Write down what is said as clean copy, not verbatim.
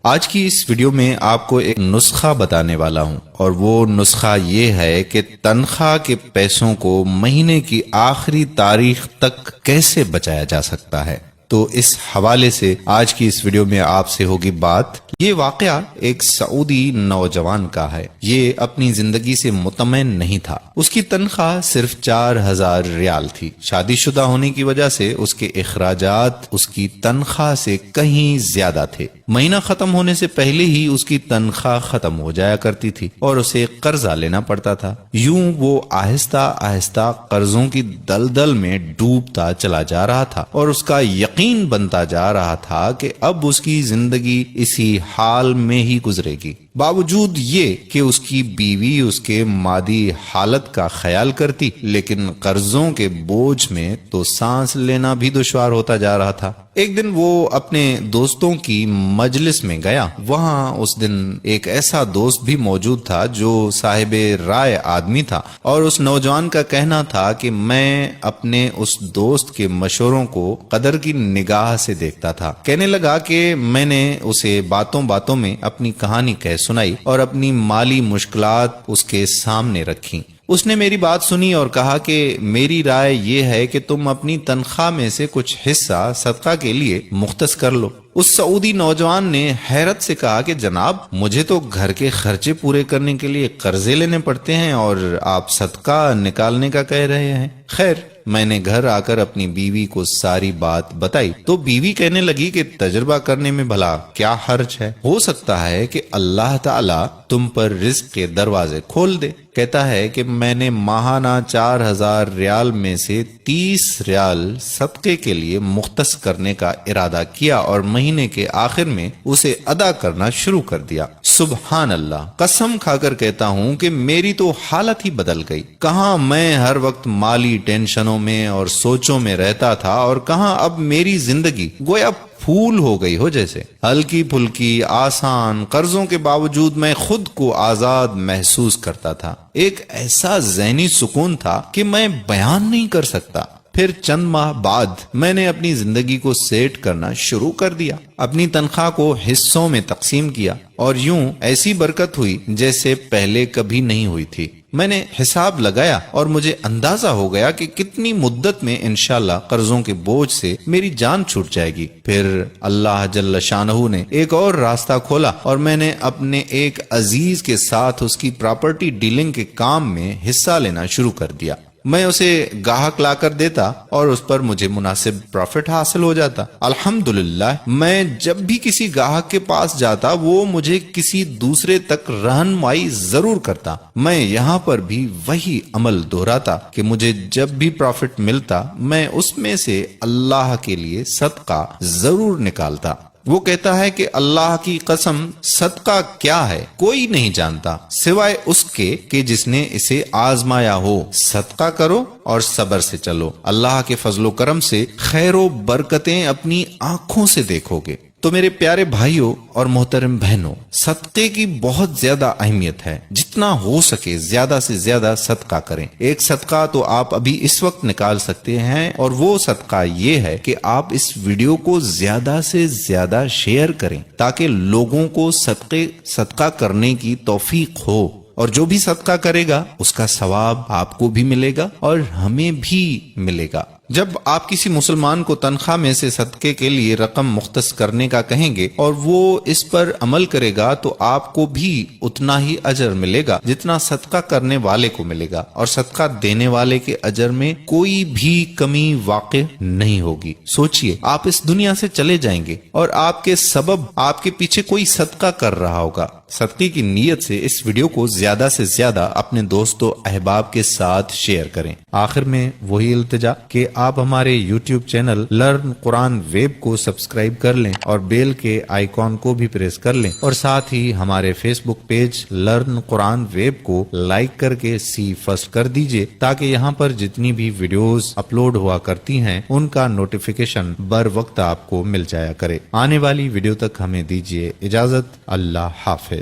آج کی اس ویڈیو میں آپ کو ایک نسخہ بتانے والا ہوں، اور وہ نسخہ یہ ہے کہ تنخواہ کے پیسوں کو مہینے کی آخری تاریخ تک کیسے بچایا جا سکتا ہے۔ تو اس حوالے سے آج کی اس ویڈیو میں آپ سے ہوگی بات۔ یہ واقعہ ایک سعودی نوجوان کا ہے۔ یہ اپنی زندگی سے مطمئن نہیں تھا۔ اس کی تنخواہ صرف 4000 ریال تھی۔ شادی شدہ ہونے کی وجہ سے اس کے اخراجات اس کی تنخواہ سے کہیں زیادہ تھے۔ مہینہ ختم ہونے سے پہلے ہی اس کی تنخواہ ختم ہو جایا کرتی تھی اور اسے قرضہ لینا پڑتا تھا۔ یوں وہ آہستہ آہستہ قرضوں کی دلدل میں ڈوبتا چلا جا رہا تھا، اور اس کا یقین بنتا جا رہا تھا کہ اب اس کی زندگی اسی حال میں ہی گزرے گی۔ باوجود یہ کہ اس کی بیوی اس کے مادی حالت کا خیال کرتی، لیکن قرضوں کے بوجھ میں تو سانس لینا بھی دشوار ہوتا جا رہا تھا۔ ایک دن وہ اپنے دوستوں کی مجلس میں گیا۔ وہاں اس دن ایک ایسا دوست بھی موجود تھا جو صاحب رائے آدمی تھا، اور اس نوجوان کا کہنا تھا کہ میں اپنے اس دوست کے مشوروں کو قدر کی نگاہ سے دیکھتا تھا۔ کہنے لگا کہ میں نے اسے باتوں باتوں میں اپنی کہانی کہہ سنائی اور اپنی مالی مشکلات اس کے سامنے رکھی۔ اس نے میری بات سنی اور کہا کہ میری رائے یہ ہے کہ تم اپنی تنخواہ میں سے کچھ حصہ صدقہ کے لیے مختص کر لو۔ اس سعودی نوجوان نے حیرت سے کہا کہ جناب، مجھے تو گھر کے خرچے پورے کرنے کے لیے قرضے لینے پڑتے ہیں اور آپ صدقہ نکالنے کا کہہ رہے ہیں۔ خیر، میں نے گھر آ کر اپنی بیوی کو ساری بات بتائی تو بیوی کہنے لگی کہ تجربہ کرنے میں بھلا کیا حرج ہے، ہو سکتا ہے کہ اللہ تعالیٰ تم پر رزق کے دروازے کھول دے۔ کہتا ہے کہ میں نے ماہانہ 4000 ریال میں سے 30 ریال صدقے کے لیے مختص کرنے کا ارادہ کیا اور مہینے کے آخر میں اسے ادا کرنا شروع کر دیا۔ سبحان اللہ، قسم کھا کر کہتا ہوں کہ میری تو حالت ہی بدل گئی۔ کہاں میں ہر وقت مالی ٹینشنوں میں اور سوچوں میں رہتا تھا، اور کہاں اب میری زندگی گویا پھول ہو گئی ہو جیسے، ہلکی پھلکی آسان۔ قرضوں کے باوجود میں خود کو آزاد محسوس کرتا تھا۔ ایک ایسا ذہنی سکون تھا کہ میں بیان نہیں کر سکتا۔ پھر چند ماہ بعد میں نے اپنی زندگی کو سیٹ کرنا شروع کر دیا، اپنی تنخواہ کو حصوں میں تقسیم کیا، اور یوں ایسی برکت ہوئی جیسے پہلے کبھی نہیں ہوئی تھی۔ میں نے حساب لگایا اور مجھے اندازہ ہو گیا کہ کتنی مدت میں انشاءاللہ قرضوں کے بوجھ سے میری جان چھوٹ جائے گی۔ پھر اللہ جل شانہ نے ایک اور راستہ کھولا، اور میں نے اپنے ایک عزیز کے ساتھ اس کی پراپرٹی ڈیلنگ کے کام میں حصہ لینا شروع کر دیا۔ میں اسے گاہک لا کر دیتا اور اس پر مجھے مناسب پروفٹ حاصل ہو جاتا۔ الحمدللہ، میں جب بھی کسی گاہک کے پاس جاتا وہ مجھے کسی دوسرے تک رہنمائی ضرور کرتا۔ میں یہاں پر بھی وہی عمل دہراتا کہ مجھے جب بھی پروفٹ ملتا میں اس میں سے اللہ کے لیے صدقہ ضرور نکالتا۔ وہ کہتا ہے کہ اللہ کی قسم، صدقہ کیا ہے کوئی نہیں جانتا سوائے اس کے کہ جس نے اسے آزمایا ہو۔ صدقہ کرو اور صبر سے چلو، اللہ کے فضل و کرم سے خیر و برکتیں اپنی آنکھوں سے دیکھو گے۔ تو میرے پیارے بھائیوں اور محترم بہنوں، صدقے کی بہت زیادہ اہمیت ہے۔ جتنا ہو سکے زیادہ سے زیادہ صدقہ کریں۔ ایک صدقہ تو آپ ابھی اس وقت نکال سکتے ہیں، اور وہ صدقہ یہ ہے کہ آپ اس ویڈیو کو زیادہ سے زیادہ شیئر کریں تاکہ لوگوں کو صدقہ کرنے کی توفیق ہو، اور جو بھی صدقہ کرے گا اس کا ثواب آپ کو بھی ملے گا اور ہمیں بھی ملے گا۔ جب آپ کسی مسلمان کو تنخواہ میں سے صدقے کے لیے رقم مختص کرنے کا کہیں گے اور وہ اس پر عمل کرے گا تو آپ کو بھی اتنا ہی اجر ملے گا جتنا صدقہ کرنے والے کو ملے گا، اور صدقہ دینے والے کے اجر میں کوئی بھی کمی واقع نہیں ہوگی۔ سوچئے، آپ اس دنیا سے چلے جائیں گے اور آپ کے سبب آپ کے پیچھے کوئی صدقہ کر رہا ہوگا۔ صدقے کی نیت سے اس ویڈیو کو زیادہ سے زیادہ اپنے دوستوں احباب کے ساتھ شیئر کریں۔ آخر میں وہی التجا کہ آپ ہمارے یوٹیوب چینل لرن قرآن ویب کو سبسکرائب کر لیں اور بیل کے آئیکن کو بھی پریس کر لیں، اور ساتھ ہی ہمارے فیس بک پیج لرن قرآن ویب کو لائک کر کے سی فرسٹ کر دیجئے، تاکہ یہاں پر جتنی بھی ویڈیوز اپلوڈ ہوا کرتی ہیں ان کا نوٹیفیکیشن بر وقت آپ کو مل جایا کرے۔ آنے والی ویڈیو تک ہمیں دیجئے اجازت۔ اللہ حافظ۔